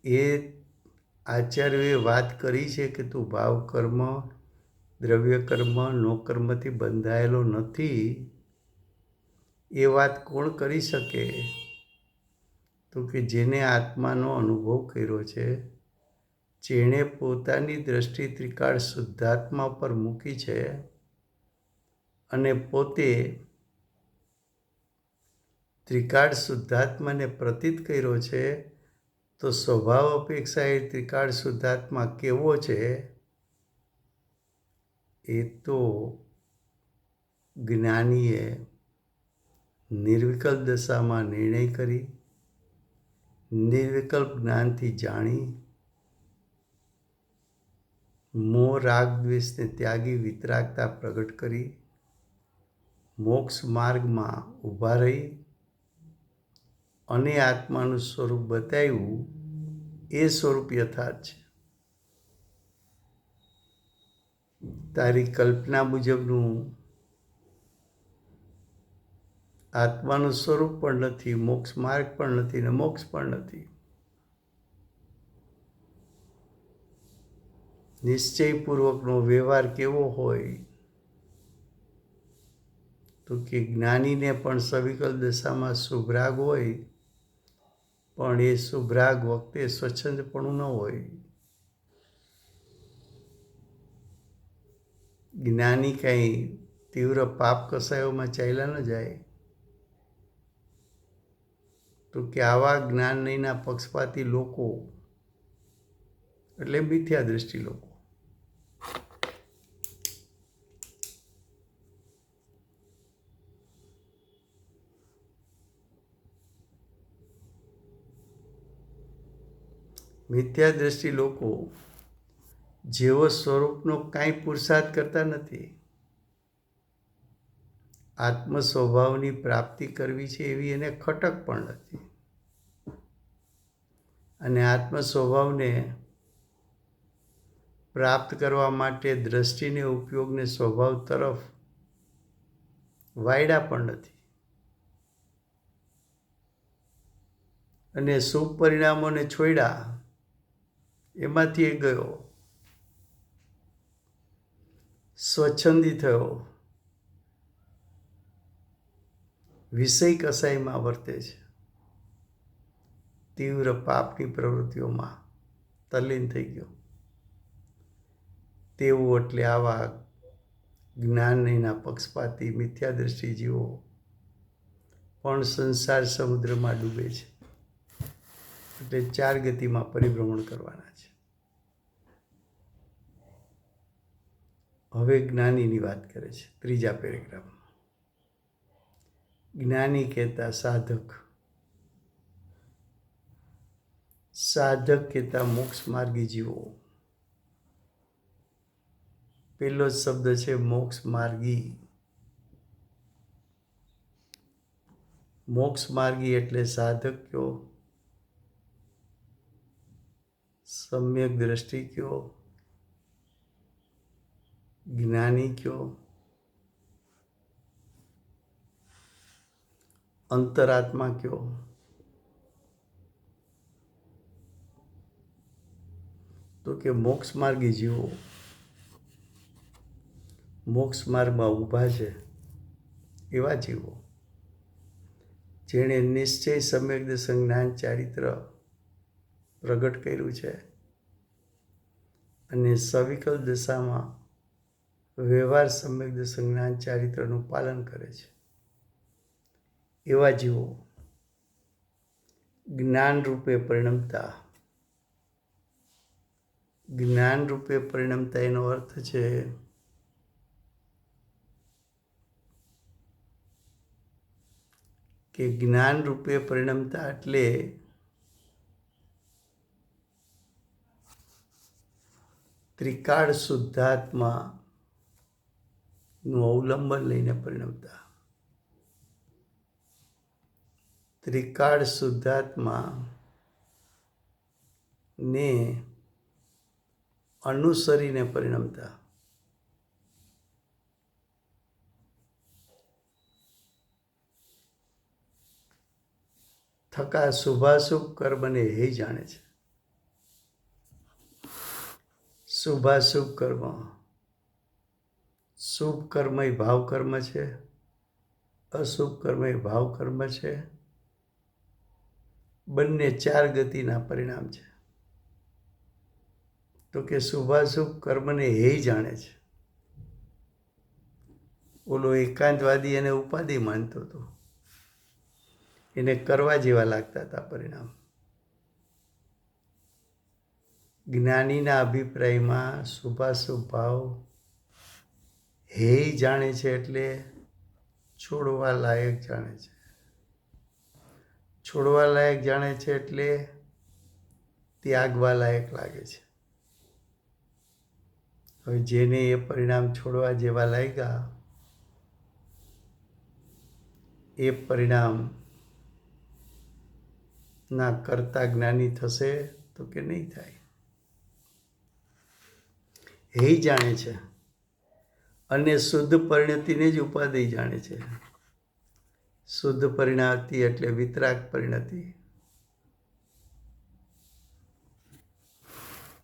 એ આચાર્યોએ વાત કરી છે કે તું ભાવ કર્મ, દ્રવ્ય કર્મ, નો કર્મથી બંધાયેલો નથી. એ વાત કોણ કરી શકે? તો કે જેને આત્માનો અનુભવ કર્યો છે, જેણે પોતાની દ્રષ્ટિ ત્રિકાળ શુદ્ધાત્મા પર મૂકી છે અને પોતે ત્રિકાળ શુદ્ધાત્માને પ્રતીત કર્યો છે, તો સ્વભાવ અપેક્ષા એ ત્રિકાળ શુદ્ધાત્મા કેવો છે એ તો જ્ઞાનીએ નિર્વિકલ્પ દશામાં નિર્ણય કરી, નિર્વિકલ્પ જ્ઞાનથી જાણી, મોહ રાગ દ્વેષને ત્યાગી વિતરાગતા પ્રગટ કરી, મોક્ષ માર્ગમાં ઊભા રહી અને આત્માનું સ્વરૂપ બતાવ્યું. એ સ્વરૂપ યથાર્થ છે. તારી કલ્પના મુજબનું આત્માનું સ્વરૂપ પણ નથી, મોક્ષ માર્ગ પણ નથી ને મોક્ષ પણ નથી. નિશ્ચયપૂર્વકનો વ્યવહાર કેવો હોય? તો કે જ્ઞાનીને પણ સવિકલ દશામાં શુભરાગ હોય, પણ એ શુભરાગ વખતે સ્વચ્છંદપણું ન હોય. જ્ઞાની કંઈ તીવ્ર પાપ કસાયોમાં ચાલ્યા ન જાય. તો કે આવા જ્ઞાનીના પક્ષપાતી લોકો એટલે મિથ્યા દ્રષ્ટિ લોકો મિથ્યા દ્રષ્ટિ લોકો જેવો સ્વરૂપનો કાંઈ પુરુષાર્થ કરતા નથી. આત્મ સ્વભાવની પ્રાપ્તિ કરવી છે એવી એને ખટક પણ નથી. અને આત્મ સ્વભાવને પ્રાપ્ત કરવા માટે દ્રષ્ટિને ઉપયોગને સ્વભાવ તરફ વાયડા પણ નથી. અને શુભ પરિણામોને છોડ્યા, એમાંથી એ ગયો, સ્વચ્છંદી થયો, વિષય કસાઈમાં વર્તે છે, તીવ્ર પાપની પ્રવૃત્તિઓમાં તલ્લીન થઈ ગયો. તેવું એટલે આવા જ્ઞાનના પક્ષપાતી મિથ્યા દ્રષ્ટિ જીવો પણ સંસાર સમુદ્રમાં ડૂબે છે. એટલે 4 ગતિમાં પરિભ્રમણ કરવાના છે. હવે જ્ઞાનીની વાત કરે છે 3જા પેરેગ્રાફમાં. જ્ઞાની કહેતા સાધક, સાધક કહેતા મોક્ષ માર્ગી જીવો. પહેલો જ શબ્દ છે મોક્ષ માર્ગી. મોક્ષ માર્ગી એટલે સાધક કયો, સમ્યક દ્રષ્ટિ કયો, જ્ઞાની કયો, અંતરાત્મા કયો. તો કે મોક્ષ માર્ગી જીવો મોક્ષ માર્ગમાં ઊભા છે એવા જીવો, જેણે નિશ્ચય સમ્યક દર્શન જ્ઞાન ચારિત્ર પ્રગટ કર્યું છે અને સવિકલ દશામાં વ્યવહાર સમ્યક દર્શન જ્ઞાન ચારિત્રનું પાલન કરે છે એવા જીવો જ્ઞાન રૂપે પરિણમતા. જ્ઞાન રૂપે પરિણમતા એનો અર્થ છે કે જ્ઞાન રૂપે પરિણમતા એટલે ત્રિકાળ શુદ્ધાત્માનું અવલંબન લઈને પરિણમતા. ત્રિકાળ શુદ્ધાત્મા ને અનુસરીને પરિણમતા. થકા શુભાશુભ કર્મને એ જાણે છે. શુભાશુભ કર્મ, શુભ કર્મ એ ભાવ કર્મ છે અશુભ કર્મ એ ભાવ કર્મ છે. બંને 4 ગતિના પરિણામ છે. તો કે શુભાશુભ કર્મને હે જાણે છે. ઓલો એકાંતવાદી એને ઉપાધિ માનતો હતો, એને કરવા જેવા લાગતા હતા પરિણામ. જ્ઞાનીના અભિપ્રાયમાં શુભાશુભ ભાવ હે જાણે છે એટલે છોડવા લાયક જાણે છે. છોડવા લાયક જાણે છે એટલે ત્યાગવા લાયક લાગે છે. હવે જેને એ પરિણામ છોડવા જેવા લાગ્યા, એ પરિણામ ના કરતા જ્ઞાની થશે તો કે નહીં થાય. હે જાણે છે અને શુદ્ધ પરિણતિને જ ઉપાધિ જાણે છે. શુદ્ધ પરિણતિ એટલે વિતરાગ પરિણતિ.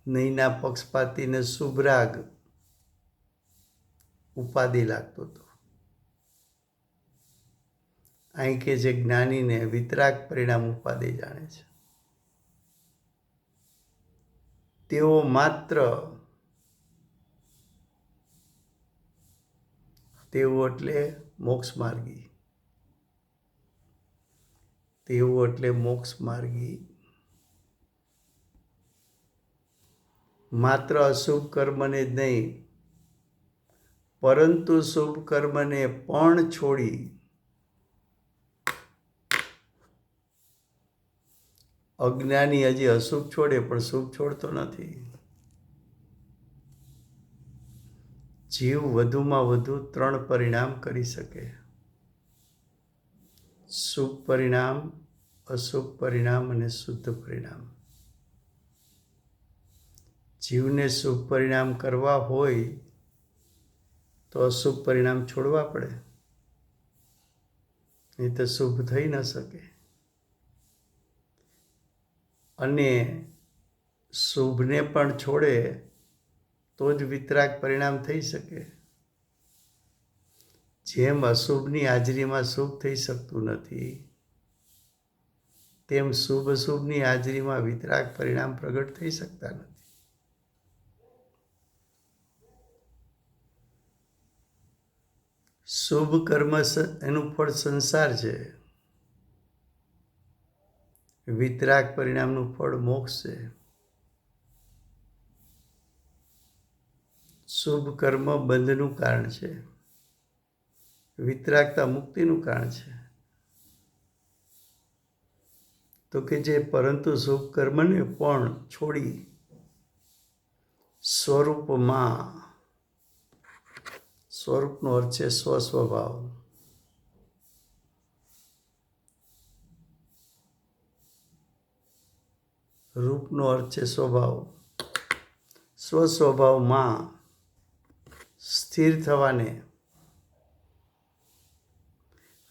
નહીંના પક્ષપાતીને શુભરાગ ઉપાધિ લાગતો હતો. અહીં કે જે જ્ઞાનીને વિતરાગ પરિણામ ઉપાધિ જાણે છે. તેઓ માત્ર તેઓ એટલે મોક્ષ માર્ગી. તેઓ એટલે મોક્ષ માર્ગી. માત્ર અશુભ કર્મને જ નહીં, પરંતુ શુભ કર્મને પણ છોડી અજ્ઞાની હજી અશુભ છોડે પણ શુભ છોડતો નથી. જીવ વધુમાં વધુ 3 પરિણામ કરી શકે: શુભ પરિણામ, અશુભ પરિણામ અને શુદ્ધ પરિણામ. જીવને શુભ પરિણામ કરવા હોય તો અશુભ પરિણામ છોડવા પડે, નહીં તો શુભ થઈ ન શકે. અને શુભને પણ છોડે તો જ વિતરાગ પરિણામ થઈ શકે. જેમ અશુભની હાજરીમાં શુભ થઈ શકતું નથી, તેમ શુભ અશુભની હાજરીમાં વિતરાગ પરિણામ પ્રગટ થઈ શકતા નથી. શુભ કર્મ એનું ફળ સંસાર છે. વિતરાગ પરિણામનું ફળ મોક્ષ છે. શુભ કર્મ બંધનું કારણ છે, વિતરાગતા મુક્તિનું કારણ છે. તો કે જે પરંતુ શુભ કર્મને પણ છોડી સ્વરૂપમાં, સ્વરૂપનો અર્થ છે સ્વસ્વભાવ, રૂપનો અર્થ છે સ્વભાવ, સ્વસ્વભાવમાં સ્થિર થવાને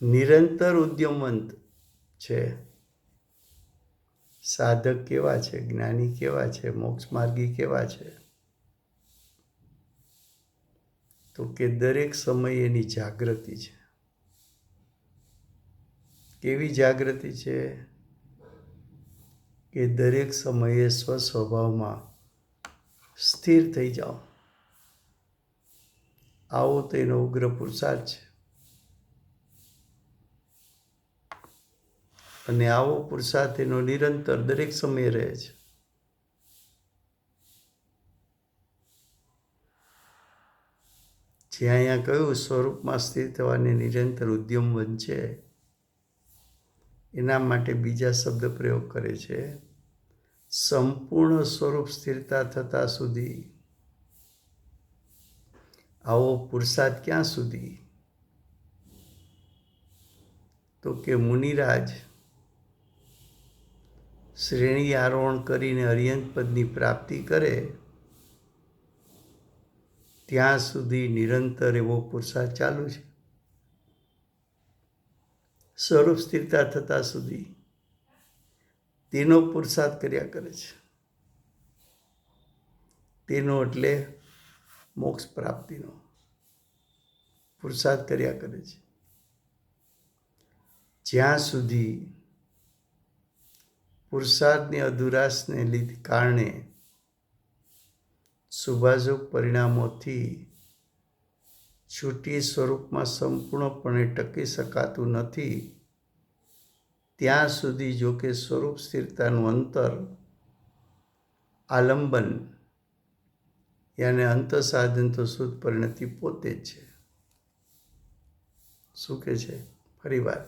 નિરંતર ઉદ્યમવંત છે. સાધક કેવા છે, જ્ઞાની કેવા છે, મોક્ષ માર્ગી કેવા છે? તો કે દરેક સમયે એની જાગૃતિ છે. કેવી જાગૃતિ છે? કે દરેક સમયે સ્વસ્વભાવમાં સ્થિર થઈ જાઓ. આવો તો એનો ઉગ્ર પુરુષાર્થ છે. અને આવો પુરુષાર્થ એનો નિરંતર દરેક સમયે રહે છે. જે અહીંયા કહ્યું સ્વરૂપમાં સ્થિર થવાને નિરંતર ઉદ્યમ બનશે, એના માટે બીજા શબ્દ પ્રયોગ કરે છે: સંપૂર્ણ સ્વરૂપ સ્થિરતા થતા સુધી. આવો પુરુષાર્થ ક્યાં સુધી? તો કે મુનિરાજ શ્રેણી આરોહણ કરીને અર્યંત પદની પ્રાપ્તિ કરે ત્યાં સુધી નિરંતર એવો પુરુષાર્થ ચાલુ છે. સ્વરૂપ સ્થિરતા થતા સુધી તેનો પુરુષાર્થ કર્યા કરે છે. તેનો એટલે મોક્ષ પ્રાપ્તિનો પુરુષાર્થ કર્યા કરે છે. જ્યાં સુધી પુરુષાર્થની અધુરાશને કારણે શુભાશુભ પરિણામોથી છૂટી સ્વરૂપમાં સંપૂર્ણપણે ટકી શકાતું નથી, ત્યાં સુધી જો કે સ્વરૂપ સ્થિરતાનું અંતર આલંબન યાને અંતસાધન તો શુદ્ધ પરિણતિ પોતે જ છે. શું કહે છે? ફરીવાર,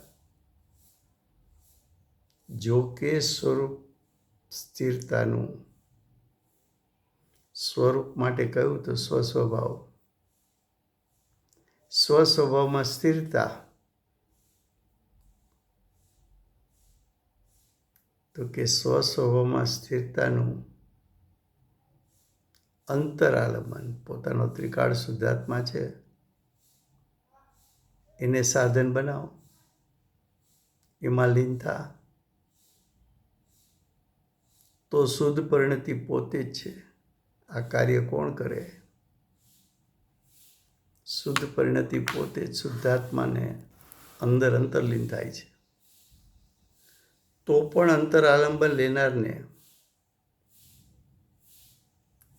જો કે સ્વરૂપ સ્થિરતાનું, સ્વરૂપ માટે કહ્યું તો સ્વસ્વભાવ, સ્વસ્વભાવમાં સ્થિરતા, તો કે સ્વસ્વભાવમાં સ્થિરતાનું અંતરાલંબન, પોતાનો ત્રિકાળ શુદ્ધાત્મા છે એને સાધન બનાવો, એમાં લીન થા, તો શુદ્ધ પરિણતિ પોતે જ છે. આ કાર્ય કોણ કરે? શુદ્ધ પરિણતિ પોતે જ શુદ્ધાત્માને અંદર અંતરલીન થાય છે. તો પણ અંતરાલંબન લેનારને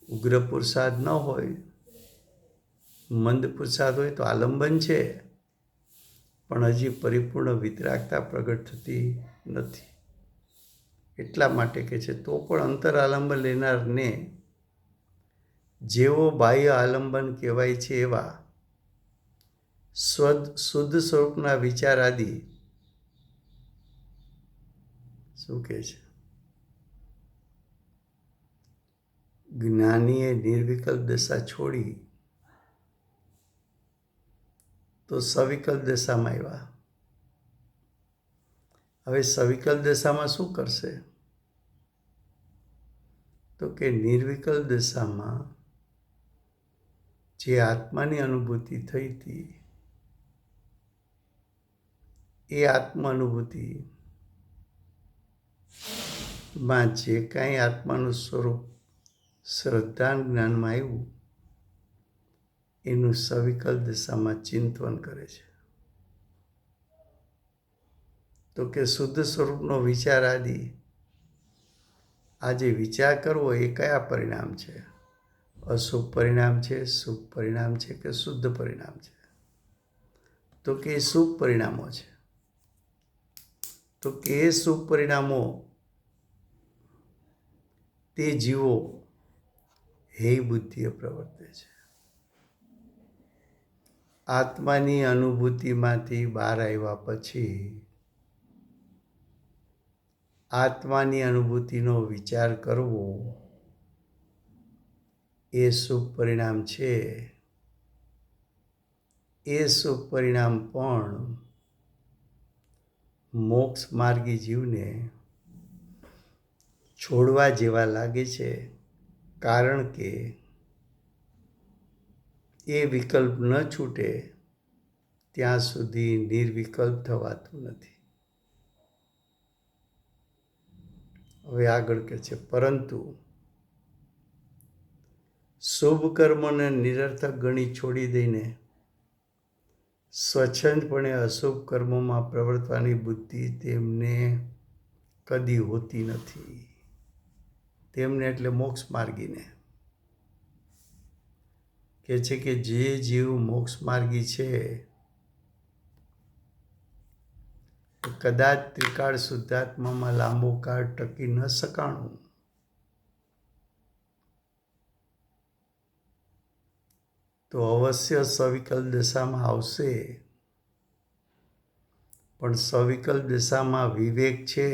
ઉગ્ર પુરુષાર્થ ન હોય, મંદ પુરુષાર્થ હોય તો આલંબન છે, પણ હજી પરિપૂર્ણ વિતરાગતા પ્રગટ થતી નથી. એટલા માટે કે છે તો પણ અંતરાલંબન લેનારને જેવો બાહ્ય આલંબન કહેવાય છે એવા શુદ્ધ સ્વરૂપના વિચાર આદિ, શું કહે છે, જ્ઞાનીએ નિર્વિકલ્પ દશા છોડી તો સવિકલ્પ દશામાં આવ્યા. હવે સવિકલ્પ દશામાં શું કરશે? તો કે નિર્વિકલ્પ દશામાં જે આત્માની અનુભૂતિ થઈ હતી એ આત્મ અનુભૂતિમાં જે કાંઈ આત્માનું સ્વરૂપ શ્રદ્ધા જ્ઞાનમાં આવ્યું એનું સવિકલ્પ દશામાં ચિંતન કરે છે. તો કે શુદ્ધ સ્વરૂપનો વિચાર આદિ, આ જે વિચાર કરવો એ કયા પરિણામ છે? અશુભ પરિણામ છે, શુભ પરિણામ છે કે શુદ્ધ પરિણામ છે? તો કે એ શુભ પરિણામો છે. તો કે એ શુભ પરિણામો તે જીવો હે બુદ્ધિએ પ્રવર્તે છે. આત્માની અનુભૂતિમાંથી બહાર આવ્યા પછી આત્માની અનુભૂતિનો વિચાર કરવો એ શુભ પરિણામ છે. એ શુભ પરિણામ પણ મોક્ષ માર્ગી જીવને છોડવા જેવા લાગે છે, કારણ કે એ વિકલ્પ ન છૂટે ત્યાં સુધી નિર્વિકલ્પ થવાતું નથી. હવે આગળ કહે છે, પરંતુ શુભ કર્મને નિરર્થક ગણી છોડી દઈને સ્વચ્છંદપણે અશુભ કર્મોમાં પ્રવર્તવાની બુદ્ધિ તેમને કદી હોતી નથી. તેમને એટલે મોક્ષ માર્ગીને કહે છે કે જે જીવ મોક્ષ માર્ગી છે કદાચ ત્રિકાળ શુદ્ધાત્મામાં લાંબો કાળ ટકી ન શકાણું. તો અવશ્ય સવિકલ્પ દશામાં આવશે, પણ સવિકલ્પ દશામાં વિવેક છે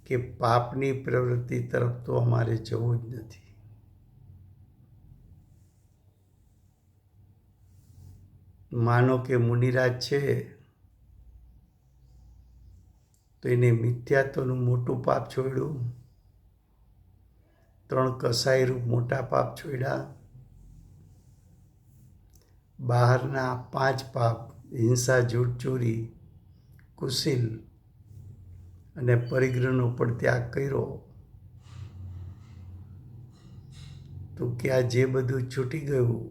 કે પાપની પ્રવૃત્તિ તરફ તો અમારે જવું જ નથી. માનો કે મુનિરાજ છે તો એને મિથ્યાત્વનું મોટું પાપ છોડ્યું, 3 કસાઈ રૂપ મોટા પાપ છોડ્યા, બહારના 5 પાપ હિંસા, જૂઠ, ચોરી, કુશીલ અને પરિગ્રહનો પણ ત્યાગ કર્યો, તો કે આ જે બધું છૂટી ગયું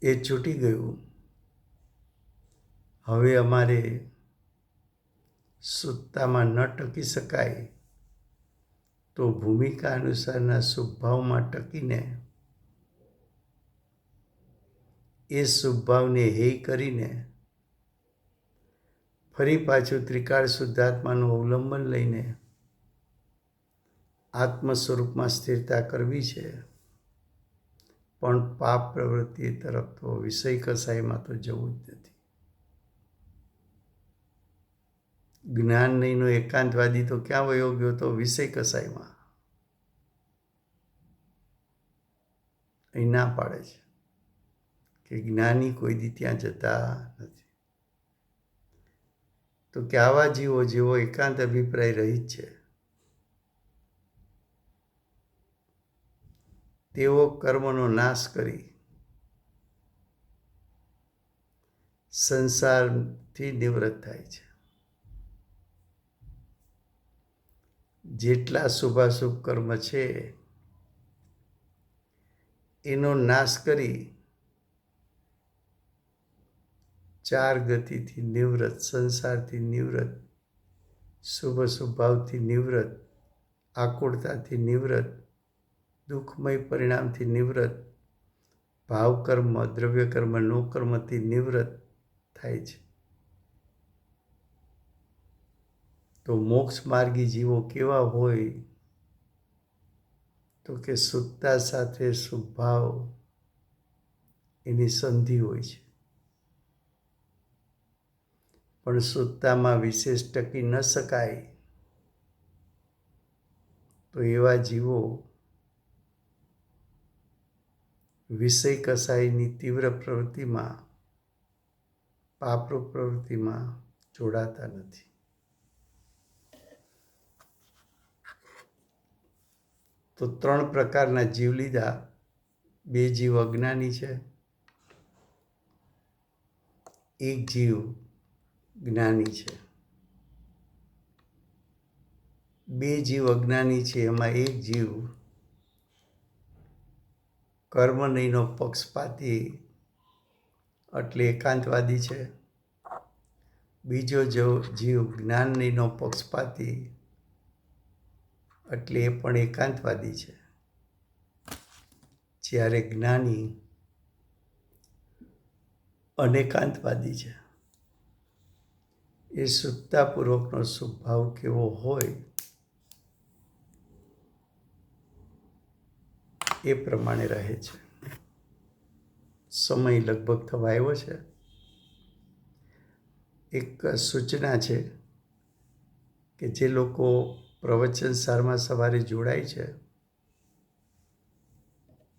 એ છૂટી ગયું. હવે અમારે સુત્તામાં ન ટકી શકાય તો ભૂમિકા અનુસારના શુભભાવમાં ટકીને એ શુભભાવને હેય કરીને ફરી પાછું ત્રિકાળ શુદ્ધાત્માનું અવલંબન લઈને આત્મ સ્વરૂપમાં સ્થિરતા કરવી છે. પણ પાપ પ્રવૃત્તિ તરફ તો વિષય કસાઈમાં તો જવું જ નથી. જ્ઞાન નહીંનો એકાંતવાદી તો ક્યાં વયો ગયો તો વિષય કસાઈમાં. અહીં ના પાડે છે કે જ્ઞાની કોઈ દી ત્યાં જતા નથી. તો કે આવા જીવો જેવો એકાંત અભિપ્રાય રહિત છે તેઓ કર્મનો નાશ કરી સંસારથી નિવૃત્ત થાય છે. જેટલા શુભાશુભ કર્મ છે એનો નાશ કરી ચાર ગતિથી નિવૃત્ત, સંસારથી નિવૃત્ત, શુભ સ્વભાવથી નિવૃત્ત, આકુળતાથી નિવૃત્ત, દુઃખમય પરિણામથી નિવૃત્ત, ભાવકર્મ, દ્રવ્યકર્મ, નો કર્મથી નિવૃત્ત થાય છે. તો મોક્ષ માર્ગી જીવો કેવા હોય તો કે સુત્તા સાથે શુભભાવ એની સંધિ હોય છે. પણ સુત્તામાં વિશેષ ટકી ન શકાય તો એવા જીવો વિષય કસાઈની તીવ્ર પ્રવૃત્તિમાં, પાપરૂપ પ્રવૃત્તિમાં જોડાતા નથી. તો 3 પ્રકારના જીવ લીધા. 2 જીવ અજ્ઞાની છે, 1 જીવ જ્ઞાની છે. 2 જીવ અજ્ઞાની છે, એમાં 1 જીવ કર્મ નહીંનો પક્ષપાતી એટલે એકાંતવાદી છે. બીજો જીવ જ્ઞાન નહીંનો પક્ષપાતી એટલે એ પણ એકાંતવાદી છે. જ્યારે જ્ઞાની અનેકાંતવાદી છે. એ સુત્તાપૂર્વકનો સ્વભાવ કેવો હોય એ પ્રમાણે રહે છે. સમય લગભગ થવા આવ્યો છે. એક સૂચના છે કે જે લોકો પ્રવચન સારમાં સવારે જોડાય છે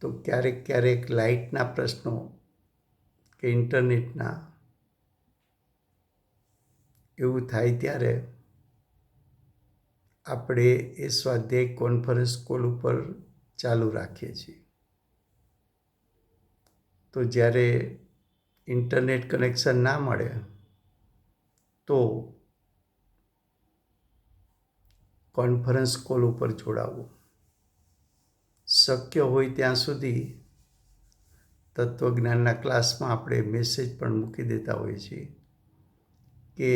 તો ક્યારેક લાઇટના પ્રશ્નો કે ઇન્ટરનેટના એવું થાય ત્યારે આપણે એ સ્વાધ્યાય કોન્ફરન્સ કોલ ઉપર ચાલુ રાખીએ છીએ. તો જ્યારે ઇન્ટરનેટ કનેક્શન ના મળે તો કોન્ફરન્સ કોલ ઉપર જોડાવવું. શક્ય હોય ત્યાં સુધી તત્વજ્ઞાનના ક્લાસમાં આપણે મેસેજ પણ મૂકી દેતા હોઈએ છીએ કે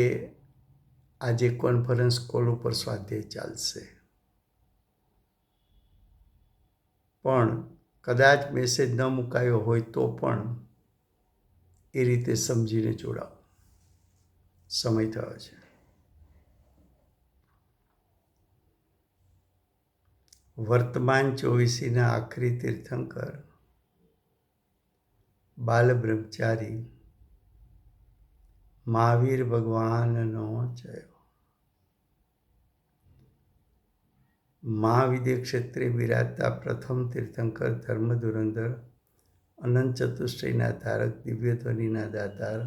આજે કોન્ફરન્સ કોલ ઉપર સ્વાધ્યાય ચાલશે. પણ કદાચ મેસેજ ન મુકાયો હોય તો પણ એ રીતે સમજીને જોડાવો. સમય થયો છે. વર્તમાન 24ના આખરી તીર્થંકર બાલ બ્રહ્મચારી મહાવીર ભગવાનનો જય. મહાવિદ્ય ક્ષેત્રે બિરાજતા પ્રથમ તીર્થંકર, ધર્મ ધુરંધર, અનંત ચતુષ્ટયના ધારક, દિવ્ય ધ્વનિના દાતાર,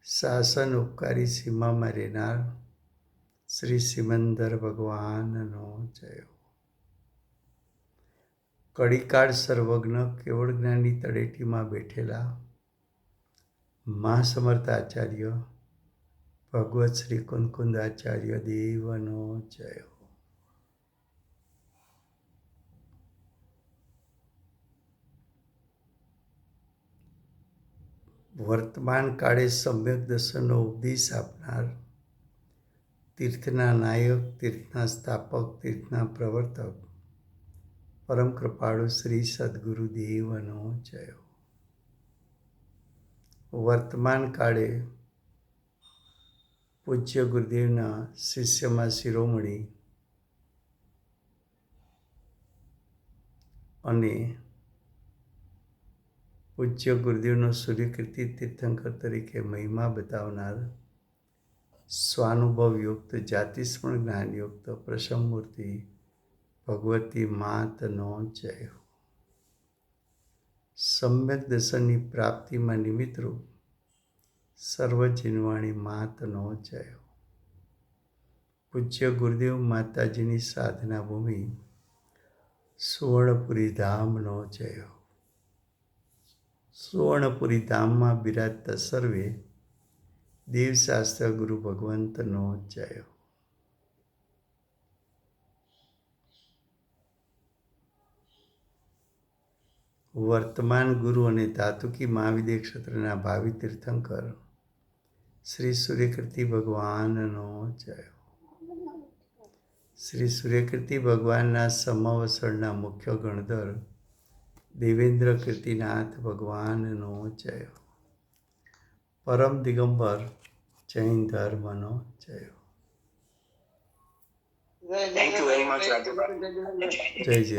શાસન ઉપકારી સીમામાં રહેનાર શ્રી સિમંદર ભગવાનનો જય. કડીકાળ સર્વજ્ઞ કેવળ જ્ઞાનની તળેટીમાં બેઠેલા મહાસમર્થ આચાર્ય ભગવત શ્રી કુંકુંદ આચાર્ય દેવનો જય. વર્તમાન કાળે સમ્યક દર્શનનો ઉપદેશ આપનાર, તીર્થના નાયક, તીર્થના સ્થાપક, તીર્થના પ્રવર્તક, પરમ કૃપાળુ શ્રી સદગુરુદેવનો જય. વર્તમાન કાળે પૂજ્ય ગુરુદેવના શિષ્યમાં શિરોમણી અને પૂજ્ય ગુરુદેવનો સૂર્યકીર્તિ તીર્થંકર તરીકે મહિમા બતાવનાર સ્વાનુભવયુક્ત જાતિસ્મરણ જ્ઞાનયુક્ત પ્રસમમૂર્તિ ભગવતી માતનો જય. સમ્યક દર્શનની પ્રાપ્તિમાં નિમિત્તરૂપ સર્વજીનવાણી માતનો જય. પૂજ્ય ગુરુદેવ માતાજીની સાધના ભૂમિ સુવર્ણપુરી ધામનો જય. સુવર્ણપુરી ધામમાં બિરાજતા સર્વે દેવશાસ્ત્ર ગુરુ ભગવંતનો જય. વર્તમાન ગુરુ અને ધાતુકી મહાવિદ્ય ક્ષેત્રના ભાવિ તીર્થંકર શ્રી સૂર્યકીર્તિ ભગવાનનો જય. શ્રી સૂર્યકીર્તિ ભગવાનના સમાવસરના મુખ્ય ગણધર દેવેન્દ્ર કીર્તિનાથ ભગવાનનો જય. પરમ દિગંબર જૈન ધર્મનો જય. Thank you very much, Raju. જય જય.